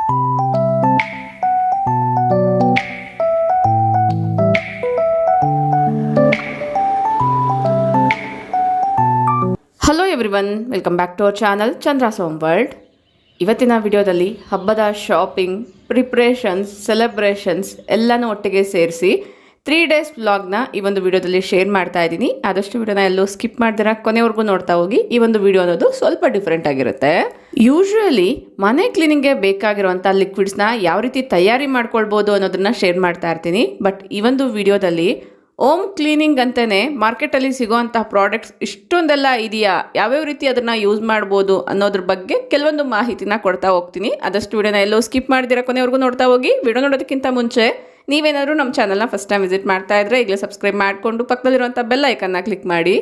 Hello everyone, welcome back to our channel Chandra's home world. ಇವತ್ತಿನ ವಿಡಿಯೋದಲ್ಲಿ ಹಬ್ಬದ ಶಾಪಿಂಗ್, ಪ್ರಿಪ್ರೇಷನ್ಸ್, ಸೆಲೆಬ್ರೇಷನ್ಸ್ ಎಲ್ಲನೂ ಒಟ್ಟಿಗೆ ಸೇರಿಸಿ 3 ಡೇಸ್ ವ್ಲಾಗ್ನ ಈ ಒಂದು ವಿಡಿಯೋದಲ್ಲಿ ಶೇರ್ ಮಾಡ್ತಾ ಇದ್ದೀನಿ. ಆದಷ್ಟು ವಿಡಿಯೋನ ಎಲ್ಲೂ ಸ್ಕಿಪ್ ಮಾಡ್ದಿರ ಕೊನೆವರೆಗೂ ನೋಡ್ತಾ ಹೋಗಿ. ಈ ಒಂದು ವಿಡಿಯೋ ಅನ್ನೋದು ಸ್ವಲ್ಪ ಡಿಫ್ರೆಂಟ್ ಆಗಿರುತ್ತೆ. ಯೂಶುವಲಿ ಮನೆ ಕ್ಲೀನಿಂಗ್ಗೆ ಬೇಕಾಗಿರುವಂಥ ಲಿಕ್ವಿಡ್ಸ್ನ ಯಾವ ರೀತಿ ತಯಾರಿ ಮಾಡ್ಕೊಳ್ಬೋದು ಅನ್ನೋದನ್ನ ಶೇರ್ ಮಾಡ್ತಾ ಇರ್ತೀನಿ. ಬಟ್ ಈ ಒಂದು ವಿಡಿಯೋದಲ್ಲಿ ಹೋಮ್ ಕ್ಲೀನಿಂಗ್ ಅಂತಲೇ ಮಾರ್ಕೆಟಲ್ಲಿ ಸಿಗೋವಂಥ ಪ್ರಾಡಕ್ಟ್ಸ್ ಇಷ್ಟೊಂದೆಲ್ಲ ಇದೆಯಾ, ಯಾವ್ಯಾವ ರೀತಿ ಅದನ್ನು ಯೂಸ್ ಮಾಡ್ಬೋದು ಅನ್ನೋದ್ರ ಬಗ್ಗೆ ಕೆಲವೊಂದು ಮಾಹಿತಿನ ಕೊಡ್ತಾ ಹೋಗ್ತೀನಿ. ಆದಷ್ಟು ವಿಡಿಯೋನ ಎಲ್ಲೋ ಸ್ಕಿಪ್ ಮಾಡಿದಿರ ಕೊನೆವರೆಗೂ ನೋಡ್ತಾ ಹೋಗಿ. ವಿಡಿಯೋ ನೋಡೋದಕ್ಕಿಂತ ಮುಂಚೆ ನೀವೇನಾದರೂ ನಮ್ಮ ಚಾನಲ್ನ ಫಸ್ಟ್ ಟೈಮ್ ವಿಸಿಟ್ ಮಾಡ್ತಾ ಇದ್ದರೆ ಈಗಲೇ ಸಬ್ಸ್ಕ್ರೈಬ್ ಮಾಡಿಕೊಂಡು ಪಕ್ಕದಲ್ಲಿರುವಂಥ ಬೆಲ್ ಐಕನ್ನ ಕ್ಲಿಕ್ ಮಾಡಿ.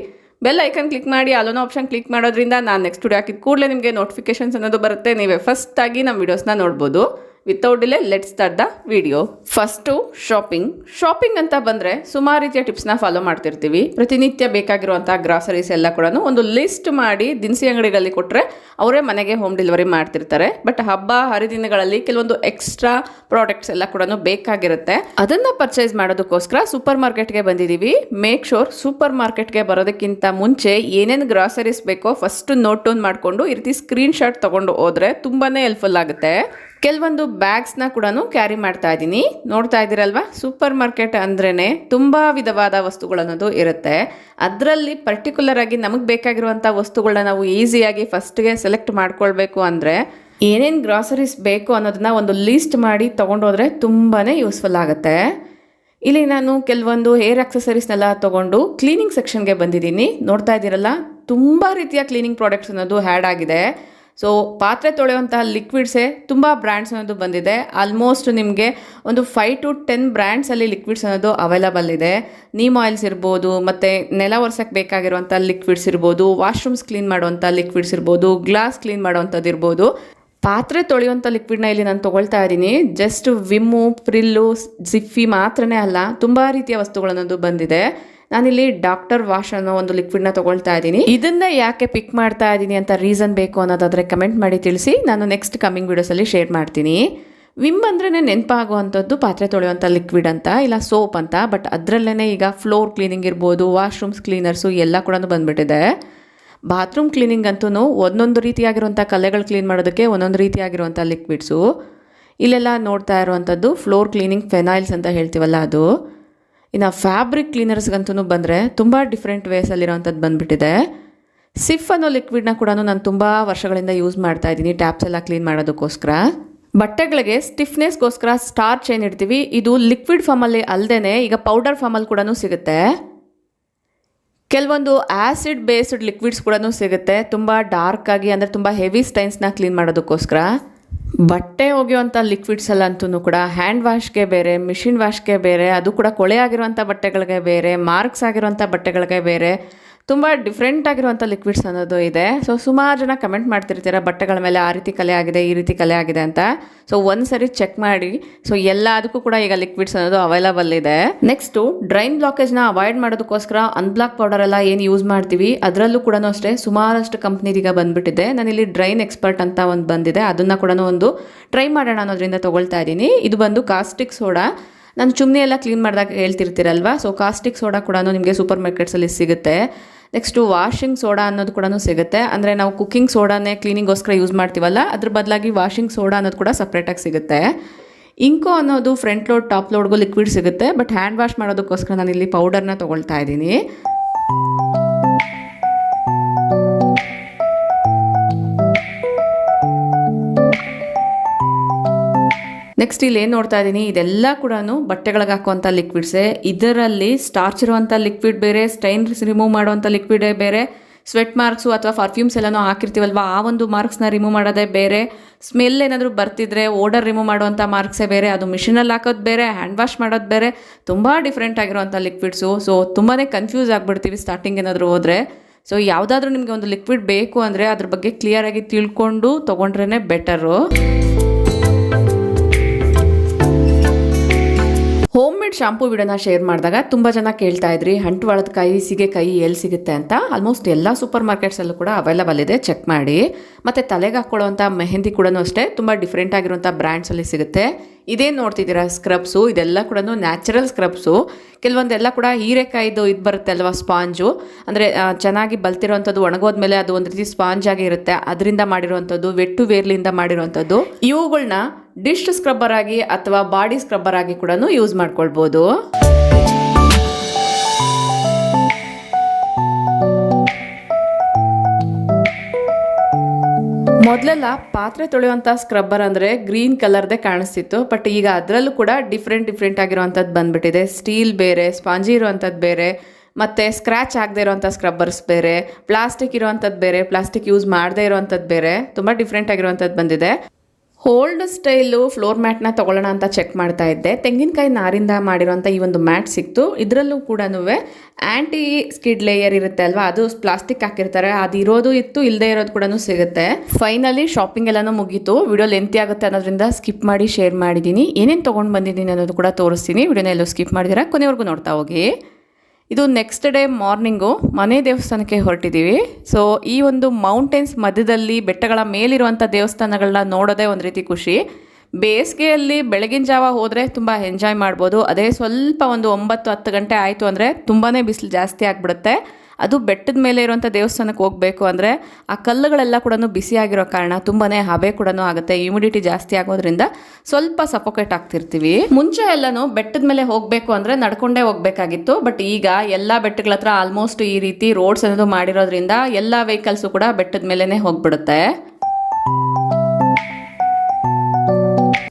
ಬೆಲ್ ಐಕನ್ ಕ್ಲಿಕ್ ಮಾಡಿ ಆಲೋನೋ ಆಪ್ಷನ್ ಕ್ಲಿಕ್ ಮಾಡೋದ್ರಿಂದ ನಾನು ನೆಕ್ಸ್ಟ್ ವಿಡಿಯೋ ಹಾಕಿದ ಕೂಡಲೇ ನಿಮಗೆ ನೋಟಿಫಿಕೇಶನ್ಸ್ ಅನ್ನೋದು ಬರುತ್ತೆ. ನೀವೇ ಫಸ್ಟಾಗಿ ನಮ್ಮ ವೀಡಿಯೋಸ್ನ ನೋಡ್ಬೋದು. Without delay let's start the video. First shopping ಅಂತ ಬಂದರೆ ಸುಮಾರು ರೀತಿಯ ಟಿಪ್ಸ್ನ ಫಾಲೋ ಮಾಡ್ತಿರ್ತೀವಿ. ಪ್ರತಿನಿತ್ಯ ಬೇಕಾಗಿರುವಂಥ ಗ್ರಾಸರೀಸ್ ಎಲ್ಲ ಕೂಡ ಒಂದು ಲಿಸ್ಟ್ ಮಾಡಿ ದಿನಸಿ ಅಂಗಡಿಗಳಲ್ಲಿ ಕೊಟ್ಟರೆ ಅವರೇ ಮನೆಗೆ ಹೋಮ್ ಡೆಲಿವರಿ ಮಾಡ್ತಿರ್ತಾರೆ. ಬಟ್ ಹಬ್ಬ ಹರಿದಿನಗಳಲ್ಲಿ ಕೆಲವೊಂದು ಎಕ್ಸ್ಟ್ರಾ ಪ್ರಾಡಕ್ಟ್ಸ್ ಎಲ್ಲ ಕೂಡ ಬೇಕಾಗಿರುತ್ತೆ. ಅದನ್ನು ಪರ್ಚೇಸ್ ಮಾಡೋದಕ್ಕೋಸ್ಕರ ಸೂಪರ್ ಮಾರ್ಕೆಟ್ಗೆ ಬಂದಿದ್ದೀವಿ. ಮೇಕ್ ಶೋರ್ ಸೂಪರ್ ಮಾರ್ಕೆಟ್ಗೆ ಬರೋದಕ್ಕಿಂತ ಮುಂಚೆ ಏನೇನು ಗ್ರಾಸರೀಸ್ ಬೇಕೋ ಫಸ್ಟ್ ನೋಟ್ ಡೌನ್ ಮಾಡಿಕೊಂಡು ಈ ರೀತಿ ಸ್ಕ್ರೀನ್ ಶಾಟ್ ತೊಗೊಂಡು ಹೋದರೆ ತುಂಬಾ ಹೆಲ್ಪ್ಫುಲ್ ಆಗುತ್ತೆ. ಕೆಲವೊಂದು ಬ್ಯಾಗ್ಸ್ನ ಕೂಡ ಕ್ಯಾರಿ ಮಾಡ್ತಾ ಇದ್ದೀನಿ. ನೋಡ್ತಾ ಇದ್ದೀರಲ್ವಾ, ಸೂಪರ್ ಮಾರ್ಕೆಟ್ ಅಂದ್ರೇ ತುಂಬ ವಿಧವಾದ ವಸ್ತುಗಳನ್ನೋದು ಇರುತ್ತೆ. ಅದರಲ್ಲಿ ಪರ್ಟಿಕ್ಯುಲರ್ ಆಗಿ ನಮಗೆ ಬೇಕಾಗಿರುವಂಥ ವಸ್ತುಗಳನ್ನ ನಾವು ಈಸಿಯಾಗಿ ಫಸ್ಟ್ಗೆ ಸೆಲೆಕ್ಟ್ ಮಾಡ್ಕೊಳ್ಬೇಕು ಅಂದರೆ ಏನೇನು ಗ್ರಾಸರೀಸ್ ಬೇಕು ಅನ್ನೋದನ್ನ ಒಂದು ಲೀಸ್ಟ್ ಮಾಡಿ ತೊಗೊಂಡೋದ್ರೆ ತುಂಬಾ ಯೂಸ್ಫುಲ್ ಆಗುತ್ತೆ. ಇಲ್ಲಿ ನಾನು ಕೆಲವೊಂದು ಹೇರ್ ಆಕ್ಸೆಸರೀಸ್ನೆಲ್ಲ ತೊಗೊಂಡು ಕ್ಲೀನಿಂಗ್ ಸೆಕ್ಷನ್ಗೆ ಬಂದಿದ್ದೀನಿ. ನೋಡ್ತಾ ಇದ್ದೀರಲ್ಲ, ತುಂಬ ರೀತಿಯ ಕ್ಲೀನಿಂಗ್ ಪ್ರಾಡಕ್ಟ್ಸ್ ಅನ್ನೋದು ಹ್ಯಾಡ್ ಆಗಿದೆ. ಸೊ ಪಾತ್ರೆ ತೊಳೆಯುವಂತಹ ಲಿಕ್ವಿಡ್ಸೇ ತುಂಬ ಬ್ರ್ಯಾಂಡ್ಸ್ ಅನ್ನೋದು ಬಂದಿದೆ. ಆಲ್ಮೋಸ್ಟ್ ನಿಮಗೆ ಒಂದು 5 to 10 ಬ್ರ್ಯಾಂಡ್ಸಲ್ಲಿ ಲಿಕ್ವಿಡ್ಸ್ ಅನ್ನೋದು ಅವೈಲಬಲ್ ಇದೆ. ನೀಮ್ ಆಯಿಲ್ಸ್ ಇರ್ಬೋದು, ಮತ್ತು ನೆಲ ಒರೆಸೋಕ್ಕೆ ಬೇಕಾಗಿರುವಂಥ ಲಿಕ್ವಿಡ್ಸ್ ಇರ್ಬೋದು, ವಾಶ್ರೂಮ್ಸ್ ಕ್ಲೀನ್ ಮಾಡುವಂಥ ಲಿಕ್ವಿಡ್ಸ್ ಇರ್ಬೋದು, ಗ್ಲಾಸ್ ಕ್ಲೀನ್ ಮಾಡುವಂಥದ್ದು ಇರ್ಬೋದು. ಪಾತ್ರೆ ತೊಳೆಯುವಂಥ ಲಿಕ್ವಿಡ್ನ ಇಲ್ಲಿ ನಾನು ತೊಗೊಳ್ತಾ ಇದ್ದೀನಿ. ಜಸ್ಟ್ ವಿಮ್ಮು, ಪ್ರಿಲ್ಲು, ಜಿಫ್ಫಿ ಮಾತ್ರನೇ ಅಲ್ಲ, ತುಂಬ ರೀತಿಯ ವಸ್ತುಗಳನ್ನೋದು ಬಂದಿದೆ. ನಾನಿಲ್ಲಿ ಡಾಕ್ಟರ್ ವಾಶ್ ಅನ್ನೋ ಒಂದು ಲಿಕ್ವಿಡ್ನ ತೊಗೊಳ್ತಾ ಇದ್ದೀನಿ. ಇದನ್ನ ಯಾಕೆ ಪಿಕ್ ಮಾಡ್ತಾ ಇದ್ದೀನಿ ಅಂತ ರೀಸನ್ ಬೇಕು ಅನ್ನೋದಾದರೆ ಕಮೆಂಟ್ ಮಾಡಿ ತಿಳಿಸಿ. ನಾನು ನೆಕ್ಸ್ಟ್ ಕಮಿಂಗ್ ವಿಡಿಯೋಸಲ್ಲಿ ಶೇರ್ ಮಾಡ್ತೀನಿ. ವಿಮ್ ಅಂದ್ರೇ ನೆನಪಾಗುವಂಥದ್ದು ಪಾತ್ರೆ ತೊಳೆಯುವಂಥ ಲಿಕ್ವಿಡ್ ಅಂತ, ಇಲ್ಲ ಸೋಪ್ ಅಂತ. ಬಟ್ ಅದರಲ್ಲೇ ಈಗ ಫ್ಲೋರ್ ಕ್ಲೀನಿಂಗ್ ಇರ್ಬೋದು, ವಾಶ್ರೂಮ್ಸ್ ಕ್ಲೀನರ್ಸು ಎಲ್ಲ ಕೂಡ ಬಂದುಬಿಟ್ಟಿದೆ. ಬಾತ್ರೂಮ್ ಕ್ಲೀನಿಂಗ್ ಅಂತೂ ಒಂದೊಂದು ರೀತಿಯಾಗಿರುವಂಥ ಕಲೆಗಳು ಕ್ಲೀನ್ ಮಾಡೋದಕ್ಕೆ ಒಂದೊಂದು ರೀತಿಯಾಗಿರುವಂಥ ಲಿಕ್ವಿಡ್ಸು. ಇಲ್ಲೆಲ್ಲ ನೋಡ್ತಾ ಇರುವಂಥದ್ದು ಫ್ಲೋರ್ ಕ್ಲೀನಿಂಗ್ ಫೆನೈಲ್ಸ್ ಅಂತ ಹೇಳ್ತೀವಲ್ಲ ಅದು. ಇನ್ನು ಫ್ಯಾಬ್ರಿಕ್ ಕ್ಲೀನರ್ಸ್ಗಂತೂ ಬಂದರೆ ತುಂಬ ಡಿಫ್ರೆಂಟ್ ವೇಸಲ್ಲಿರೋವಂಥದ್ದು ಬಂದುಬಿಟ್ಟಿದೆ. ಸಿಫ್ ಅನ್ನೋ ಲಿಕ್ವಿಡ್ನ ಕೂಡ ನಾನು ತುಂಬ ವರ್ಷಗಳಿಂದ ಯೂಸ್ ಮಾಡ್ತಾ ಇದ್ದೀನಿ ಟ್ಯಾಪ್ಸ್ ಎಲ್ಲ ಕ್ಲೀನ್ ಮಾಡೋದಕ್ಕೋಸ್ಕರ. ಬಟ್ಟೆಗಳಿಗೆ ಸ್ಟಿಫ್ನೆಸ್ಗೋಸ್ಕರ ಸ್ಟಾರ್ಚ್ ಏನು ಇಡ್ತೀವಿ, ಇದು ಲಿಕ್ವಿಡ್ ಫಾರ್ಮಲ್ಲಿ ಅಲ್ಲದೆ ಈಗ ಪೌಡರ್ ಫಾರ್ಮಲ್ಲಿ ಕೂಡ ಸಿಗುತ್ತೆ. ಕೆಲವೊಂದು ಆ್ಯಸಿಡ್ ಬೇಸ್ಡ್ ಲಿಕ್ವಿಡ್ಸ್ ಕೂಡ ಸಿಗುತ್ತೆ, ತುಂಬ ಡಾರ್ಕ್ ಆಗಿ, ಅಂದರೆ ತುಂಬ ಹೆವಿ ಸ್ಟೈನ್ಸ್ನ ಕ್ಲೀನ್ ಮಾಡೋದಕ್ಕೋಸ್ಕರ. ಬಟ್ಟೆ ಒಗೆಯುವಂಥ ಲಿಕ್ವಿಡ್ಸ್ ಎಲ್ಲ ಅಂತೂ ಕೂಡ ಹ್ಯಾಂಡ್ ವಾಶ್ಗೆ ಬೇರೆ, ಮಿಷಿನ್ ವಾಶ್ಗೆ ಬೇರೆ, ಅದು ಕೂಡ ಕೊಳೆ ಆಗಿರುವಂಥ ಬಟ್ಟೆಗಳಿಗೆ ಬೇರೆ, ಮಾರ್ಕ್ಸ್ ಆಗಿರುವಂಥ ಬಟ್ಟೆಗಳಿಗೆ ಬೇರೆ, ತುಂಬ ಡಿಫ್ರೆಂಟ್ ಆಗಿರುವಂಥ ಲಿಕ್ವಿಡ್ಸ್ ಅನ್ನೋದು ಇದೆ. ಸೊ ಸುಮಾರು ಜನ ಕಮೆಂಟ್ ಮಾಡ್ತಿರ್ತೀರ ಬಟ್ಟೆಗಳ ಮೇಲೆ ಆ ರೀತಿ ಕಲೆ ಆಗಿದೆ, ಈ ರೀತಿ ಕಲೆ ಆಗಿದೆ ಅಂತ. ಸೊ ಒಂದು ಸರಿ ಚೆಕ್ ಮಾಡಿ. ಸೊ ಎಲ್ಲದಕ್ಕೂ ಕೂಡ ಈಗ ಲಿಕ್ವಿಡ್ಸ್ ಅನ್ನೋದು ಅವೈಲಬಲ್ ಇದೆ. ನೆಕ್ಸ್ಟು ಡ್ರೈನ್ ಬ್ಲಾಕೇಜ್ನ ಅವಾಯ್ಡ್ ಮಾಡೋದಕ್ಕೋಸ್ಕರ ಅನ್ಬ್ಲಾಕ್ ಪೌಡರ್ ಎಲ್ಲ ಏನು ಯೂಸ್ ಮಾಡ್ತೀವಿ ಅದರಲ್ಲೂ ಕೂಡ ಅಷ್ಟೇ ಸುಮಾರಷ್ಟು ಕಂಪ್ನಿದೀಗ ಬಂದುಬಿಟ್ಟಿದೆ. ನಾನಿಲ್ಲಿ ಡ್ರೈನ್ ಎಕ್ಸ್ಪರ್ಟ್ ಅಂತ ಒಂದು ಬಂದಿದೆ, ಅದನ್ನು ಕೂಡ ಒಂದು ಟ್ರೈ ಮಾಡೋಣ ಅನ್ನೋದ್ರಿಂದ ತೊಗೊಳ್ತಾ ಇದ್ದೀನಿ. ಇದು ಬಂದು ಕಾಸ್ಟಿಕ್ ಸೋಡಾ. ನಾನು ಚುಮ್ನಿ ಎಲ್ಲ ಕ್ಲೀನ್ ಮಾಡಿದಾಗ ಹೇಳ್ತಿರ್ತೀರಲ್ವ, ಸೊ ಕಾಸ್ಟಿಕ್ ಸೋಡಾ ಕೂಡ ನಿಮಗೆ ಸೂಪರ್ ಮಾರ್ಕೆಟ್ಸಲ್ಲಿ ಸಿಗುತ್ತೆ. ನೆಕ್ಸ್ಟು ವಾಷಿಂಗ್ ಸೋಡಾ ಅನ್ನೋದು ಕೂಡ ಸಿಗುತ್ತೆ. ಅಂದರೆ ನಾವು ಕುಕ್ಕಿಂಗ್ ಸೋಡಾನೇ ಕ್ಲೀನಿಂಗೋಸ್ಕರ ಯೂಸ್ ಮಾಡ್ತೀವಲ್ಲ, ಅದ್ರ ಬದಲಾಗಿ ವಾಷಿಂಗ್ ಸೋಡಾ ಅನ್ನೋದು ಕೂಡ ಸಪ್ರೇಟಾಗಿ ಸಿಗುತ್ತೆ. ಇಂಕೋ ಅನ್ನೋದು ಫ್ರಂಟ್ ಲೋಡ್ ಟಾಪ್ ಲೋಡ್ಗೂ ಲಿಕ್ವಿಡ್ ಸಿಗುತ್ತೆ. ಬಟ್ ಹ್ಯಾಂಡ್ ವಾಶ್ ಮಾಡೋದಕ್ಕೋಸ್ಕರ ನಾನಿಲ್ಲಿ ಪೌಡರ್ನ ತೊಗೊಳ್ತಾ ಇದ್ದೀನಿ. ನೆಕ್ಸ್ಟ್ ಇಲ್ಲಿ ಏನು ನೋಡ್ತಾ ಇದ್ದೀನಿ, ಇದೆಲ್ಲ ಕೂಡ ಬಟ್ಟೆಗಳಿಗೆ ಹಾಕುವಂಥ ಲಿಕ್ವಿಡ್ಸೇ. ಇದರಲ್ಲಿ ಸ್ಟಾರ್ಚ್ ಇರುವಂಥ ಲಿಕ್ವಿಡ್ ಬೇರೆ, ಸ್ಟೈನ್ಸ್ ರಿಮೂವ್ ಮಾಡುವಂಥ ಲಿಕ್ವಿಡೇ ಬೇರೆ, ಸ್ವೆಟ್ ಮಾರ್ಕ್ಸು ಅಥವಾ ಪರ್ಫ್ಯೂಮ್ಸ್ ಎಲ್ಲನೂ ಹಾಕಿರ್ತೀವಲ್ವ ಆ ಒಂದು ಮಾರ್ಕ್ಸ್ನ ರಿಮೂವ್ ಮಾಡೋದೇ ಬೇರೆ, ಸ್ಮೆಲ್ ಏನಾದರೂ ಬರ್ತಿದ್ರೆ ಓಡರ್ ರಿಮೂವ್ ಮಾಡುವಂಥ ಮಾರ್ಕ್ಸೇ ಬೇರೆ, ಅದು ಮಿಷಿನಲ್ಲಿ ಹಾಕೋದು ಬೇರೆ, ಹ್ಯಾಂಡ್ ವಾಶ್ ಮಾಡೋದು ಬೇರೆ, ತುಂಬ ಡಿಫ್ರೆಂಟ್ ಆಗಿರುವಂಥ ಲಿಕ್ವಿಡ್ಸು. ಸೊ ತುಂಬಾ ಕನ್ಫ್ಯೂಸ್ ಆಗಿಬಿಡ್ತೀವಿ ಸ್ಟಾರ್ಟಿಂಗ್ ಏನಾದರೂ ಹೋದರೆ. ಸೊ ಯಾವುದಾದ್ರೂ ನಿಮಗೆ ಒಂದು ಲಿಕ್ವಿಡ್ ಬೇಕು ಅಂದರೆ ಅದ್ರ ಬಗ್ಗೆ ಕ್ಲಿಯರಾಗಿ ತಿಳ್ಕೊಂಡು ತೊಗೊಂಡ್ರೇ ಬೆಟರು. ಹೋಮ್ ಮೇಡ್ ಶಾಂಪೂ ವಿಡಿಯೋನ ಶೇರ್ ಮಾಡಿದಾಗ ತುಂಬ ಜನ ಕೇಳ್ತಾ ಇದ್ರಿ ಅಂಟುವಾಳದ ಕಾಯಿ ಸೀಗೆಕಾಯಿ ಎಲ್ಲಿ ಸಿಗುತ್ತೆ ಅಂತ. ಆಲ್ಮೋಸ್ಟ್ ಎಲ್ಲ ಸೂಪರ್ ಮಾರ್ಕೆಟ್ಸಲ್ಲೂ ಕೂಡ ಅವೈಲಬಲ್ ಇದೆ, ಚೆಕ್ ಮಾಡಿ. ಮತ್ತು ತಲೆಗೆ ಹಾಕ್ಕೊಳ್ಳೋವಂಥ ಮೆಹಂದಿ ಕೂಡ ಅಷ್ಟೇ ತುಂಬ ಡಿಫ್ರೆಂಟ್ ಆಗಿರುವಂಥ ಬ್ರ್ಯಾಂಡ್ಸಲ್ಲಿ ಸಿಗುತ್ತೆ. ಇದೇನು ನೋಡ್ತಿದ್ದೀರಾ ಸ್ಕ್ರಬ್ಸು, ಇದೆಲ್ಲ ಕೂಡ ನ್ಯಾಚುರಲ್ ಸ್ಕ್ರಬ್ಸು. ಕೆಲವೊಂದೆಲ್ಲ ಕೂಡ ಹೀರೆಕಾಯಿದು ಇದು ಬರುತ್ತೆ ಅಲ್ವಾ, ಸ್ಪಾಂಜು, ಅಂದರೆ ಚೆನ್ನಾಗಿ ಬಲ್ತಿರೋವಂಥದ್ದು ಒಣಗೋದ್ಮೇಲೆ ಅದು ಒಂದು ರೀತಿ ಸ್ಪಾಂಜ್ ಆಗಿ ಇರುತ್ತೆ, ಅದರಿಂದ ಮಾಡಿರುವಂಥದ್ದು, ವೆಟ್ಟು ವೇರ್ಲಿಂದ ಮಾಡಿರುವಂಥದ್ದು. ಇವುಗಳನ್ನ ಡಿಶ್ ಸ್ಕ್ರಬ್ಬರ್ ಆಗಿ ಅಥವಾ ಬಾಡಿ ಸ್ಕ್ರಬ್ಬರ್ ಆಗಿ ಕೂಡ ಯೂಸ್ ಮಾಡ್ಕೊಳ್ಬೋದು. ಮೊದಲೆಲ್ಲ ಪಾತ್ರೆ ತೊಳೆಯುವಂಥ ಸ್ಕ್ರಬ್ಬರ್ ಅಂದರೆ ಗ್ರೀನ್ ಕಲರ್ದೇ ಕಾಣಿಸ್ತಿತ್ತು, ಬಟ್ ಈಗ ಅದರಲ್ಲೂ ಕೂಡ ಡಿಫ್ರೆಂಟ್ ಆಗಿರುವಂಥದ್ದು ಬಂದ್ಬಿಟ್ಟಿದೆ. ಸ್ಟೀಲ್ ಬೇರೆ, ಸ್ಪಾಂಜಿ ಇರುವಂಥದ್ದು ಬೇರೆ, ಮತ್ತು ಸ್ಕ್ರ್ಯಾಚ್ ಆಗದೆ ಇರೋವಂಥ ಸ್ಕ್ರಬ್ಬರ್ಸ್ ಬೇರೆ, ಪ್ಲಾಸ್ಟಿಕ್ ಇರುವಂಥದ್ದು ಬೇರೆ, ಪ್ಲಾಸ್ಟಿಕ್ ಯೂಸ್ ಮಾಡದೇ ಇರೋವಂಥದ್ದು ಬೇರೆ, ತುಂಬ ಡಿಫ್ರೆಂಟ್ ಆಗಿರುವಂಥದ್ದು ಬಂದಿದೆ. ಓಲ್ಡ್ ಸ್ಟೈಲು ಫ್ಲೋರ್ ಮ್ಯಾಟ್ನ ತೊಗೊಳ್ಳೋಣ ಅಂತ ಚೆಕ್ ಮಾಡ್ತಾ ಇದ್ದೆ. ತೆಂಗಿನಕಾಯಿ ನಾರಿಂದ ಮಾಡಿರೋಂಥ ಈ ಒಂದು ಮ್ಯಾಟ್ ಸಿಕ್ತು. ಇದರಲ್ಲೂ ಕೂಡ ಆ್ಯಂಟಿ ಸ್ಕಿಡ್ ಲೇಯರ್ ಇರುತ್ತೆ ಅಲ್ವಾ, ಅದು ಪ್ಲಾಸ್ಟಿಕ್ ಹಾಕಿರ್ತಾರೆ, ಅದು ಇರೋದು ಇತ್ತು, ಇಲ್ಲದೆ ಇರೋದು ಕೂಡ ಸಿಗುತ್ತೆ. ಫೈನಲಿ ಶಾಪಿಂಗ್ ಎಲ್ಲನೂ ಮುಗೀತು. ವಿಡಿಯೋ ಲೆಂತಿ ಆಗುತ್ತೆ ಅನ್ನೋದ್ರಿಂದ ಸ್ಕಿಪ್ ಮಾಡಿ ಶೇರ್ ಮಾಡಿದ್ದೀನಿ. ಏನೇನು ತೊಗೊಂಡು ಬಂದಿದ್ದೀನಿ ಅನ್ನೋದು ಕೂಡ ತೋರಿಸ್ತೀನಿ. ವಿಡಿಯೋನ ಎಲ್ಲೂ ಸ್ಕಿಪ್ ಮಾಡಿದ್ದೀರಾ, ಕೊನೆವರೆಗೂ ನೋಡ್ತಾ ಹೋಗಿ. ಇದು ನೆಕ್ಸ್ಟ್ ಡೇ ಮಾರ್ನಿಂಗು ಮನೆ ದೇವಸ್ಥಾನಕ್ಕೆ ಹೊರಟಿದ್ದೀವಿ. ಸೊ ಈ ಒಂದು ಮೌಂಟೇನ್ಸ್ ಮಧ್ಯದಲ್ಲಿ ಬೆಟ್ಟಗಳ ಮೇಲಿರುವಂಥ ದೇವಸ್ಥಾನಗಳನ್ನ ನೋಡೋದೇ ಒಂದು ರೀತಿ ಖುಷಿ. ಬೇಸಿಗೆಯಲ್ಲಿ ಬೆಳಗಿನ ಜಾವ ಹೋದರೆ ತುಂಬ ಎಂಜಾಯ್ ಮಾಡ್ಬೋದು. ಅದೇ ಸ್ವಲ್ಪ ಒಂದು 9-10 ಗಂಟೆ ಆಯಿತು ಅಂದರೆ ತುಂಬಾ ಬಿಸಿಲು ಜಾಸ್ತಿ ಆಗಿಬಿಡುತ್ತೆ. ಅದು ಬೆಟ್ಟದ ಮೇಲೆ ಇರುವಂಥ ದೇವಸ್ಥಾನಕ್ಕೆ ಹೋಗಬೇಕು ಅಂದರೆ ಆ ಕಲ್ಲುಗಳೆಲ್ಲ ಕೂಡ ಬಿಸಿಯಾಗಿರೋ ಕಾರಣ ತುಂಬಾ ಹಬೆ ಕೂಡ ಆಗುತ್ತೆ. ಹ್ಯೂಮಿಡಿಟಿ ಜಾಸ್ತಿ ಆಗೋದ್ರಿಂದ ಸ್ವಲ್ಪ ಸಫೋಕೇಟ್ ಆಗ್ತಿರ್ತೀವಿ. ಮುಂಚೆ ಎಲ್ಲನೂ ಬೆಟ್ಟದ ಮೇಲೆ ಹೋಗಬೇಕು ಅಂದರೆ ನಡ್ಕೊಂಡೇ ಹೋಗಬೇಕಾಗಿತ್ತು, ಬಟ್ ಈಗ ಎಲ್ಲ ಬೆಟ್ಟಗಳ ಹತ್ರ ಆಲ್ಮೋಸ್ಟ್ ಈ ರೀತಿ ರೋಡ್ಸ್ ಅನ್ನೋದು ಮಾಡಿರೋದ್ರಿಂದ ಎಲ್ಲ ವೆಹಿಕಲ್ಸು ಕೂಡ ಬೆಟ್ಟದ ಮೇಲೇ ಹೋಗ್ಬಿಡುತ್ತೆ.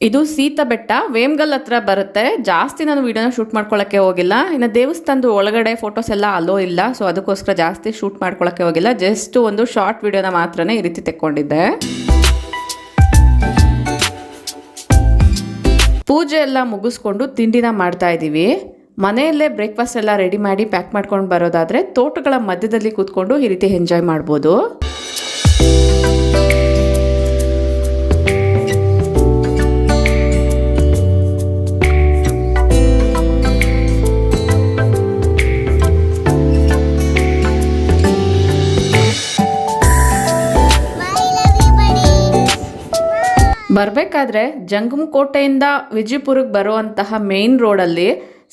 ಇದು ಸೀತಾ ಬೆಟ್ಟ, ವೇಮ್ಗಲ್ ಹತ್ರ ಬರುತ್ತೆ. ಜಾಸ್ತಿ ನಾನು ವಿಡಿಯೋನ ಶೂಟ್ ಮಾಡ್ಕೊಳ್ಳೋಕ್ಕೆ ಹೋಗಿಲ್ಲ. ಇನ್ನು ದೇವಸ್ಥಾನದ ಒಳಗಡೆ ಫೋಟೋಸ್ ಎಲ್ಲ ಅಲೋ ಇಲ್ಲ, ಸೊ ಅದಕ್ಕೋಸ್ಕರ ಜಾಸ್ತಿ ಶೂಟ್ ಮಾಡ್ಕೊಳ್ಳೋಕ್ಕೆ ಹೋಗಿಲ್ಲ. ಜಸ್ಟ್ ಒಂದು ಶಾರ್ಟ್ ವಿಡಿಯೋನ ಮಾತ್ರನೇ ಈ ರೀತಿ ತೆಕ್ಕೊಂಡಿದ್ದೆ. ಪೂಜೆ ಎಲ್ಲ ಮುಗಿಸ್ಕೊಂಡು ತಿಂಡಿನ ಮಾಡ್ತಾ ಇದ್ದೀವಿ. ಮನೆಯಲ್ಲೇ ಬ್ರೇಕ್ಫಾಸ್ಟ್ ಎಲ್ಲ ರೆಡಿ ಮಾಡಿ ಪ್ಯಾಕ್ ಮಾಡ್ಕೊಂಡು ಬರೋದಾದರೆ ತೋಟಗಳ ಮಧ್ಯದಲ್ಲಿ ಕೂತ್ಕೊಂಡು ಈ ರೀತಿ ಎಂಜಾಯ್ ಮಾಡ್ಬೋದು. ಬರಬೇಕಾದ್ರೆ ಜಂಗಮಕೋಟೆಯಿಂದ ವಿಜಯಪುರಕ್ಕೆ ಬರುವಂತಹ ಮೇನ್ ರೋಡಲ್ಲಿ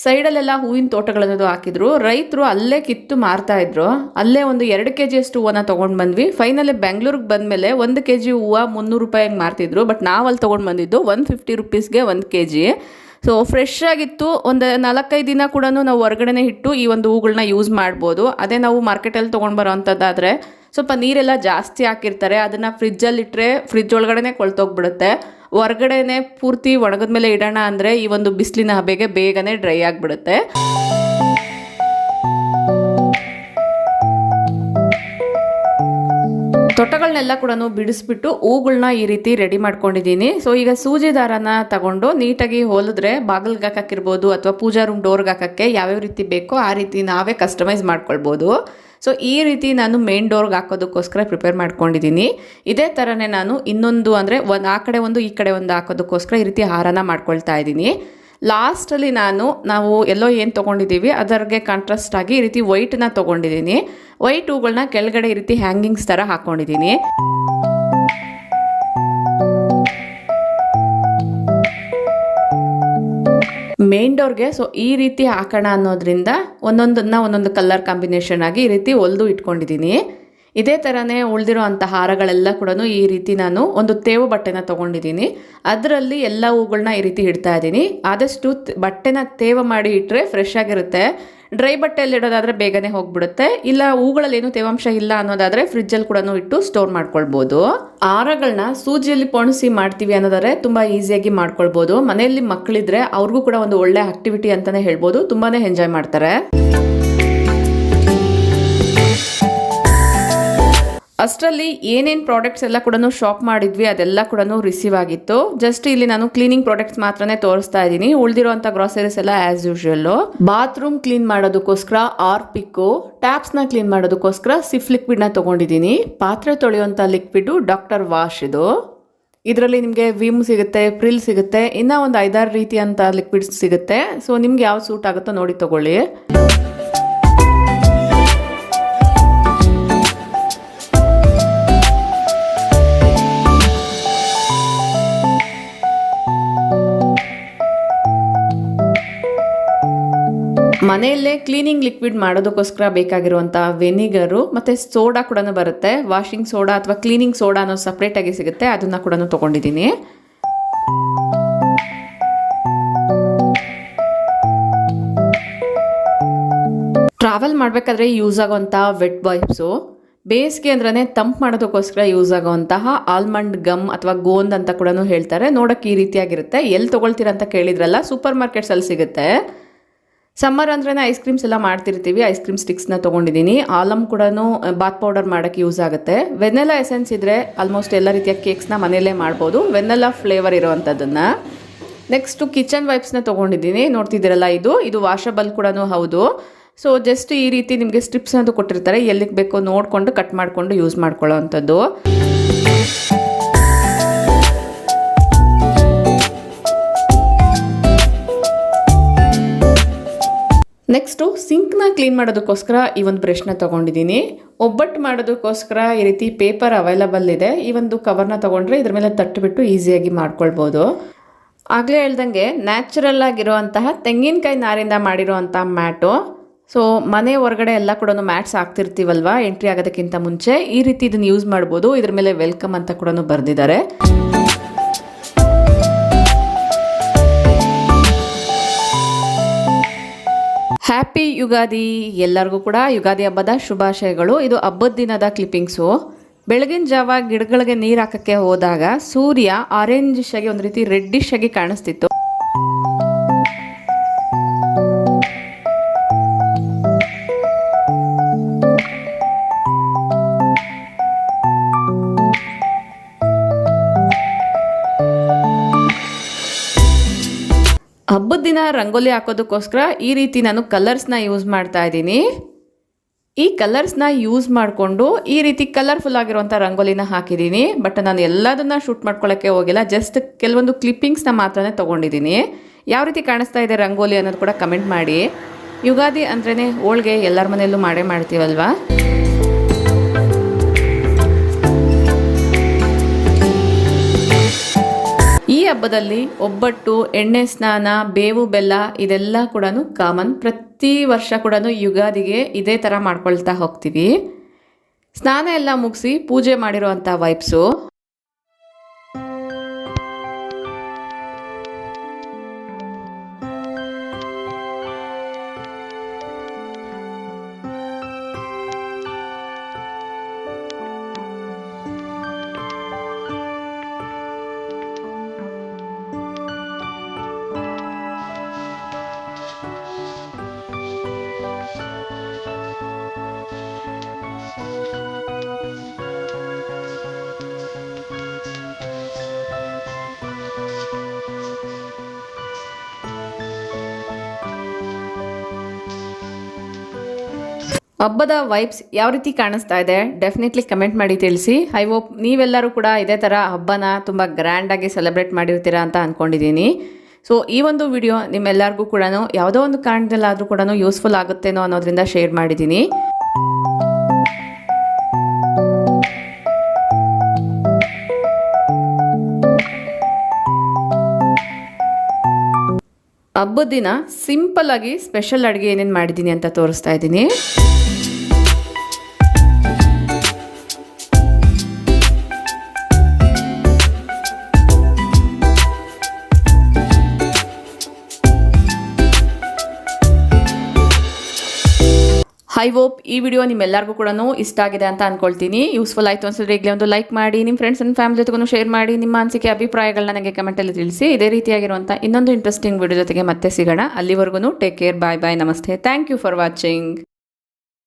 ಸೈಡಲ್ಲೆಲ್ಲ ಹೂವಿನ ತೋಟಗಳನ್ನೋದು ಹಾಕಿದ್ರು. ರೈತರು ಅಲ್ಲೇ ಕಿತ್ತು ಮಾರ್ತಾ ಇದ್ರು. ಅಲ್ಲೇ ಒಂದು 2 kg ಅಷ್ಟು ಹೂವನ್ನ ತೊಗೊಂಡು ಬಂದ್ವಿ. ಫೈನಲಿ ಬೆಂಗಳೂರಿಗೆ ಬಂದಮೇಲೆ 1 kg ಹೂವು 300 ರೂಪಾಯಿಗೆ ಮಾರ್ತಿದ್ರು, ಬಟ್ ನಾವು ಅಲ್ಲಿ ತೊಗೊಂಡು ಬಂದಿದ್ದು 150 ರುಪೀಸ್ಗೆ 1 kg. ಸೊ ಫ್ರೆಶ್ ಆಗಿತ್ತು. ಒಂದು 4-5 ದಿನ ಕೂಡ ನಾವು ಹೊರಗಡೆನೇ ಇಟ್ಟು ಈ ಒಂದು ಹೂಗಳನ್ನ ಯೂಸ್ ಮಾಡ್ಬೋದು. ಅದೇ ನಾವು ಮಾರ್ಕೆಟಲ್ಲಿ ತೊಗೊಂಡು ಬರೋ ಅಂಥದ್ದಾದರೆ ಸ್ವಲ್ಪ ನೀರೆಲ್ಲ ಜಾಸ್ತಿ ಹಾಕಿರ್ತಾರೆ, ಅದನ್ನು ಫ್ರಿಜ್ಜಲ್ಲಿ ಇಟ್ಟರೆ ಫ್ರಿಜ್ ಒಳಗಡೆ ಕೊಳ್ತೋಗ್ಬಿಡುತ್ತೆ. ಹೊರಗಡೆನೆ ಪೂರ್ತಿ ಒಣಗಿದ ಮೇಲೆ ಇಡೋಣ ಅಂದರೆ ಈ ಒಂದು ಬಿಸಿಲಿನ ಹಬೆಗೆ ಬೇಗನೆ ಡ್ರೈ ಆಗಿಬಿಡುತ್ತೆ. ತೊಟ್ಟಗಳನ್ನೆಲ್ಲ ಕೂಡ ಬಿಡಿಸ್ಬಿಟ್ಟು ಹೂಗಳನ್ನ ಈ ರೀತಿ ರೆಡಿ ಮಾಡ್ಕೊಂಡಿದ್ದೀನಿ. ಸೊ ಈಗ ಸೂಜಿ ದಾರನ ತಗೊಂಡು ನೀಟಾಗಿ ಹೊಲಿದ್ರೆ ಬಾಗಿಲ್ಗೆ ಹಾಕಿರ್ಬೋದು ಅಥವಾ ಪೂಜಾ ರೂಮ್ ಡೋರ್ಗೆ ಹಾಕೋಕ್ಕೆ ಯಾವ್ಯಾವ ರೀತಿ ಬೇಕೋ ಆ ರೀತಿ ನಾವೇ ಕಸ್ಟಮೈಸ್ ಮಾಡ್ಕೊಳ್ಬೋದು. ಸೊ ಈ ರೀತಿ ನಾನು ಮೇನ್ ಡೋರ್ಗೆ ಹಾಕೋದಕ್ಕೋಸ್ಕರ ಪ್ರಿಪೇರ್ ಮಾಡ್ಕೊಂಡಿದ್ದೀನಿ. ಇದೇ ಥರನೇ ನಾನು ಇನ್ನೊಂದು ಅಂದರೆ ಆ ಕಡೆ ಒಂದು ಈ ಕಡೆ ಒಂದು ಹಾಕೋದಕ್ಕೋಸ್ಕರ ಈ ರೀತಿ ಹಾರನ ಮಾಡ್ಕೊಳ್ತಾ ಇದ್ದೀನಿ. ಲಾಸ್ಟಲ್ಲಿ ನಾವು ಎಲ್ಲೋ ಏನು ತೊಗೊಂಡಿದ್ದೀವಿ ಅದರಿಗೆ ಕಾಂಟ್ರಾಸ್ಟ್ ಆಗಿ ಈ ರೀತಿ ವೈಟನ್ನ ತೊಗೊಂಡಿದ್ದೀನಿ. ವೈಟ್ ಹೂಗಳನ್ನ ಕೆಳಗಡೆ ಈ ರೀತಿ ಹ್ಯಾಂಗಿಂಗ್ಸ್ ಥರ ಹಾಕ್ಕೊಂಡಿದ್ದೀನಿ. ಮೇನ್ ಡೋರ್ಗೆ ಸೊ ಈ ರೀತಿ ಹಾಕೋಣ ಅನ್ನೋದ್ರಿಂದ ಒಂದೊಂದು ಕಲರ್ ಕಾಂಬಿನೇಷನ್ ಆಗಿ ಈ ರೀತಿ ಹೊಲಿದು ಇಟ್ಕೊಂಡಿದ್ದೀನಿ. ಇದೇ ಥರನೇ ಉಳಿದಿರೋ ಅಂಥ ಹಾರಗಳೆಲ್ಲ ಕೂಡ ಈ ರೀತಿ ನಾನು ಒಂದು ತೇವು ಬಟ್ಟೆನ ತೊಗೊಂಡಿದ್ದೀನಿ. ಅದರಲ್ಲಿ ಎಲ್ಲ ಹೂಗಳನ್ನ ಈ ರೀತಿ ಇಡ್ತಾ ಇದ್ದೀನಿ. ಆದಷ್ಟು ಬಟ್ಟೆನ ತೇವ ಮಾಡಿ ಇಟ್ಟರೆ ಫ್ರೆಶ್ ಆಗಿರುತ್ತೆ. ಡ್ರೈ ಬಟ್ಟೆಯಲ್ಲಿ ಇಡೋದಾದರೆ ಬೇಗನೆ ಹೋಗ್ಬಿಡುತ್ತೆ. ಇಲ್ಲ ಹೂಗಳಲ್ಲಿ ಏನು ತೇವಾಂಶ ಇಲ್ಲ ಅನ್ನೋದಾದರೆ ಫ್ರಿಜ್ಜಲ್ಲಿ ಕೂಡ ಇಟ್ಟು ಸ್ಟೋರ್ ಮಾಡ್ಕೊಳ್ಬೋದು. ಹಾರಗಳನ್ನ ಸೂಜಿಯಲ್ಲಿ ಪೊಣಿಸಿ ಮಾಡ್ತೀವಿ ಅನ್ನೋದಾದರೆ ತುಂಬ ಈಸಿಯಾಗಿ ಮಾಡ್ಕೊಳ್ಬೋದು. ಮನೆಯಲ್ಲಿ ಮಕ್ಕಳಿದ್ರೆ ಅವ್ರಿಗೂ ಕೂಡ ಒಂದು ಒಳ್ಳೆ ಆಕ್ಟಿವಿಟಿ ಅಂತಲೇ ಹೇಳ್ಬೋದು, ತುಂಬಾ ಎಂಜಾಯ್ ಮಾಡ್ತಾರೆ. ಅಷ್ಟರಲ್ಲಿ ಏನೇನು ಪ್ರಾಡಕ್ಟ್ಸ್ ಎಲ್ಲ ಕೂಡ ಶಾಪ್ ಮಾಡಿದ್ವಿ ಅದೆಲ್ಲ ಕೂಡ ರಿಸೀವ್ ಆಗಿತ್ತು. ಜಸ್ಟ್ ಇಲ್ಲಿ ನಾನು ಕ್ಲೀನಿಂಗ್ ಪ್ರಾಡಕ್ಟ್ಸ್ ಮಾತ್ರನೇ ತೋರಿಸ್ತಾ ಇದ್ದೀನಿ. ಉಳಿದಿರುವಂಥ ಗ್ರಾಸರೀಸ್ ಎಲ್ಲ ಆಸ್ ಯೂಶುವಲ್ಲು. ಬಾತ್ರೂಮ್ ಕ್ಲೀನ್ ಮಾಡೋದಕ್ಕೋಸ್ಕರ ಆರ್ಪಿಕ್ಕು, ಟ್ಯಾಪ್ಸ್ನ ಕ್ಲೀನ್ ಮಾಡೋದಕ್ಕೋಸ್ಕರ ಸಿಫ್ ಲಿಕ್ವಿಡ್ನ ತೊಗೊಂಡಿದ್ದೀನಿ. ಪಾತ್ರೆ ತೊಳೆಯುವಂಥ ಲಿಕ್ವಿಡು ಡಾಕ್ಟರ್ ವಾಶ್ ಇದು. ಇದರಲ್ಲಿ ನಿಮಗೆ ವಿಮ್ ಸಿಗುತ್ತೆ, ಪ್ರಿಲ್ ಸಿಗುತ್ತೆ, ಇನ್ನೂ ಒಂದು 5-6 ರೀತಿಯಂಥ ಲಿಕ್ವಿಡ್ಸ್ ಸಿಗುತ್ತೆ. ಸೊ ನಿಮ್ಗೆ ಯಾವ ಸೂಟ್ ಆಗುತ್ತೋ ನೋಡಿ ತಗೊಳ್ಳಿ. ಮನೆಯಲ್ಲೇ ಕ್ಲೀನಿಂಗ್ ಲಿಕ್ವಿಡ್ ಮಾಡೋದಕ್ಕೋಸ್ಕರ ಬೇಕಾಗಿರುವಂಥ ವೆನಿಗರು ಮತ್ತು ಸೋಡಾ ಕೂಡ ಬರುತ್ತೆ. ವಾಷಿಂಗ್ ಸೋಡಾ ಅಥವಾ ಕ್ಲೀನಿಂಗ್ ಸೋಡಾ ಅನ್ನೋ ಸಪ್ರೇಟಾಗಿ ಸಿಗುತ್ತೆ, ಅದನ್ನು ಕೂಡ ತೊಗೊಂಡಿದ್ದೀನಿ. ಟ್ರಾವೆಲ್ ಮಾಡಬೇಕಾದ್ರೆ ಯೂಸ್ ಆಗೋವಂಥ ವೆಟ್ ವೈಪ್ಸು, ಬೇಸಿಗೆ ಅಂದ್ರೆ ತಂಪು ಮಾಡೋದಕ್ಕೋಸ್ಕರ ಯೂಸ್ ಆಗೋವಂತಹ ಆಲ್ಮಂಡ್ ಗಮ್ ಅಥವಾ ಗೋಂದ್ ಅಂತ ಕೂಡ ಹೇಳ್ತಾರೆ. ನೋಡೋಕ್ಕೆ ಈ ರೀತಿಯಾಗಿರುತ್ತೆ. ಎಲ್ಲಿ ತೊಗೊಳ್ತೀರ ಅಂತ ಕೇಳಿದ್ರಲ್ಲ, ಸೂಪರ್ ಮಾರ್ಕೆಟ್ಸಲ್ಲಿ ಸಿಗುತ್ತೆ. ಸಮ್ಮರ್ ಅಂದ್ರೆ ಐಸ್ ಕ್ರೀಮ್ಸ್ ಎಲ್ಲ ಮಾಡ್ತಿರ್ತೀವಿ, ಐಸ್ ಕ್ರೀಮ್ ಸ್ಟಿಕ್ಸ್ನ ತೊಗೊಂಡಿದ್ದೀನಿ. ಆಲಮ್ ಕೂಡ ಬಾತ್ ಪೌಡರ್ ಮಾಡೋಕ್ಕೆ ಯೂಸ್ ಆಗುತ್ತೆ. ವೆನೆಲ್ಲಾ ಎಸೆನ್ಸ್ ಇದ್ದರೆ ಆಲ್ಮೋಸ್ಟ್ ಎಲ್ಲ ರೀತಿಯ ಕೇಕ್ಸ್ನ ಮನೆಯಲ್ಲೇ ಮಾಡ್ಬೋದು, ವೆನೆಲ್ಲಾ ಫ್ಲೇವರ್ ಇರೋವಂಥದ್ದನ್ನು. ನೆಕ್ಸ್ಟು ಕಿಚನ್ ವೈಪ್ಸ್ನ ತೊಗೊಂಡಿದ್ದೀನಿ. ನೋಡ್ತಿದ್ದೀರಲ್ಲ, ಇದು ವಾಷಬಲ್ ಕೂಡ ಹೌದು. ಸೊ ಜಸ್ಟ್ ಈ ರೀತಿ ನಿಮಗೆ ಸ್ಟ್ರಿಪ್ಸ್ ಅಂತ ಕೊಟ್ಟಿರ್ತಾರೆ, ಎಲ್ಲಿಗೆ ಬೇಕೋ ನೋಡಿಕೊಂಡು ಕಟ್ ಮಾಡಿಕೊಂಡು ಯೂಸ್ ಮಾಡ್ಕೊಳ್ಳೋ ಅಂಥದ್ದು. ನೆಕ್ಸ್ಟು ಸಿಂಕ್ನ ಕ್ಲೀನ್ ಮಾಡೋದಕ್ಕೋಸ್ಕರ ಈ ಒಂದು ಬ್ರಷ್ನ ತೊಗೊಂಡಿದ್ದೀನಿ. ಒಬ್ಬಟ್ಟು ಮಾಡೋದಕ್ಕೋಸ್ಕರ ಈ ರೀತಿ ಪೇಪರ್ ಅವೈಲಬಲ್ ಇದೆ. ಈ ಒಂದು ಕವರ್ನ ತೊಗೊಂಡ್ರೆ ಇದ್ರ ಮೇಲೆ ತಟ್ಟುಬಿಟ್ಟು ಈಸಿಯಾಗಿ ಮಾಡ್ಕೊಳ್ಬೋದು. ಆಗಲೇ ಹೇಳ್ದಂಗೆ ನ್ಯಾಚುರಲ್ ಆಗಿರುವಂತಹ ತೆಂಗಿನಕಾಯಿ ನಾರಿಂದ ಮಾಡಿರುವಂಥ ಮ್ಯಾಟು. ಸೊ ಮನೆ ಹೊರಗಡೆ ಎಲ್ಲ ಕೂಡ ಮ್ಯಾಟ್ಸ್ ಹಾಕ್ತಿರ್ತೀವಲ್ವ ಎಂಟ್ರಿ ಆಗೋದಕ್ಕಿಂತ ಮುಂಚೆ, ಈ ರೀತಿ ಇದನ್ನು ಯೂಸ್ ಮಾಡ್ಬೋದು. ಇದ್ರ ಮೇಲೆ ವೆಲ್ಕಮ್ ಅಂತ ಕೂಡ ಬರೆದಿದ್ದಾರೆ. ಹ್ಯಾಪಿ ಯುಗಾದಿ! ಎಲ್ಲರಿಗೂ ಕೂಡ ಯುಗಾದಿ ಹಬ್ಬದ ಶುಭಾಶಯಗಳು. ಇದು ಹಬ್ಬದ ದಿನದ ಕ್ಲಿಪ್ಪಿಂಗ್ಸು. ಬೆಳಗಿನ ಜಾವ ಗಿಡಗಳಿಗೆ ನೀರು ಹಾಕೋಕ್ಕೆ ಹೋದಾಗ ಸೂರ್ಯ ಆರೆಂಜಿಶ್ ಆಗಿ ಒಂದು ರೀತಿ ರೆಡ್ಡಿಶ್ ಆಗಿ ಕಾಣಿಸ್ತಿತ್ತು. ಹಬ್ಬದ ದಿನ ರಂಗೋಲಿ ಹಾಕೋದಕ್ಕೋಸ್ಕರ ಈ ರೀತಿ ನಾನು ಕಲರ್ಸ್ನ ಯೂಸ್ ಮಾಡ್ತಾ ಇದ್ದೀನಿ. ಈ ಕಲರ್ಸ್ನ ಯೂಸ್ ಮಾಡಿಕೊಂಡು ಈ ರೀತಿ ಕಲರ್ಫುಲ್ ಆಗಿರುವಂಥ ರಂಗೋಲಿನ ಹಾಕಿದ್ದೀನಿ. ಬಟ್ ನಾನು ಎಲ್ಲದನ್ನ ಶೂಟ್ ಮಾಡ್ಕೊಳ್ಳೋಕ್ಕೆ ಹೋಗಿಲ್ಲ, ಜಸ್ಟ್ ಕೆಲವೊಂದು ಕ್ಲಿಪ್ಪಿಂಗ್ಸ್ನ ಮಾತ್ರನೇ ತೊಗೊಂಡಿದ್ದೀನಿ. ಯಾವ ರೀತಿ ಕಾಣಿಸ್ತಾ ಇದೆ ರಂಗೋಲಿ ಅನ್ನೋದು ಕೂಡ ಕಮೆಂಟ್ ಮಾಡಿ. ಯುಗಾದಿ ಅಂದ್ರೇ ಹೋಳಿಗೆ ಎಲ್ಲರ ಮನೆಯಲ್ಲೂ ಮಾಡೇ ಮಾಡ್ತೀವಲ್ವಾ. ಈ ಹಬ್ಬದಲ್ಲಿ ಒಬ್ಬಟ್ಟು, ಎಣ್ಣೆ ಸ್ನಾನ, ಬೇವು ಬೆಲ್ಲ ಇದೆಲ್ಲ ಕೂಡ ಕಾಮನ್. ಪ್ರತಿ ವರ್ಷ ಕೂಡ ಯುಗಾದಿಗೆ ಇದೇ ಥರ ಮಾಡ್ಕೊಳ್ತಾ ಹೋಗ್ತೀವಿ. ಸ್ನಾನ ಎಲ್ಲ ಮುಗಿಸಿ ಪೂಜೆ ಮಾಡಿರೋವಂಥ ವೈಪ್ಸು. ಹಬ್ಬದ ವೈಬ್ಸ್ ಯಾವ ರೀತಿ ಕಾಣಿಸ್ತಾ ಇದೆ ಡೆಫಿನೆಟ್ಲಿ ಕಮೆಂಟ್ ಮಾಡಿ ತಿಳಿಸಿ. ಐ ಹೋಪ್ ನೀವೆಲ್ಲರೂ ಕೂಡ ಇದೇ ಥರ ಹಬ್ಬನ ತುಂಬ ಗ್ರ್ಯಾಂಡಾಗಿ ಸೆಲೆಬ್ರೇಟ್ ಮಾಡಿರ್ತೀರಾ ಅಂತ ಅಂದ್ಕೊಂಡಿದ್ದೀನಿ. ಸೊ ಈ ಒಂದು ವಿಡಿಯೋ ನಿಮ್ಮೆಲ್ಲರಿಗೂ ಕೂಡ ಯಾವುದೋ ಒಂದು ಕಾರಣದಲ್ಲಾದರೂ ಕೂಡ ಯೂಸ್ಫುಲ್ ಆಗುತ್ತೇನೋ ಅನ್ನೋದ್ರಿಂದ ಶೇರ್ ಮಾಡಿದ್ದೀನಿ. ಹಬ್ಬದ ದಿನ ಸಿಂಪಲ್ ಆಗಿ ಸ್ಪೆಷಲ್ ಅಡುಗೆ ಏನೇನು ಮಾಡಿದ್ದೀನಿ ಅಂತ ತೋರಿಸ್ತಾ ಇದ್ದೀನಿ. ಐ ಹೋಪ್ ಈ ವಿಡಿಯೋ ನಿಮ್ಮೆಲ್ಲರಿಗೂ ಕೂಡ ಇಷ್ಟ ಆಗಿದೆ ಅಂತ ಅಂದ್ಕೊಳ್ತೀನಿ. ಯೂಸ್ಫುಲ್ ಆಯಿತು ಅನ್ಸಿದ್ರೆ ಈಗಲೇ ಒಂದು ಲೈಕ್ ಮಾಡಿ, ನಿಮ್ಮ ಫ್ರೆಂಡ್ಸ್ ಆ್ಯಂಡ್ ಫ್ಯಾಮಿಲಿ ಜೊತೆಗೂ ಶೇರ್ ಮಾಡಿ. ನಿಮ್ಮ ಅನಿಸಿಕೆ ಅಭಿಪ್ರಾಯಗಳನ್ನ ನನಗೆ ಕಮೆಂಟಲ್ಲಿ ತಿಳಿಸಿ. ಇದೇ ರೀತಿಯಾಗಿರುವಂಥ ಇನ್ನೊಂದು ಇಂಟ್ರೆಸ್ಟಿಂಗ್ ವಿಡಿಯೋ ಜೊತೆಗೆ ಮತ್ತೆ ಸಿಗೋಣ. ಅಲ್ಲಿವರೆಗೂ ಟೇಕ್ ಕೇರ್, ಬಾಯ್ ಬಾಯ್, ನಮಸ್ತೆ, ಥ್ಯಾಂಕ್ ಯು ಫಾರ್ ವಾಚಿಂಗ್.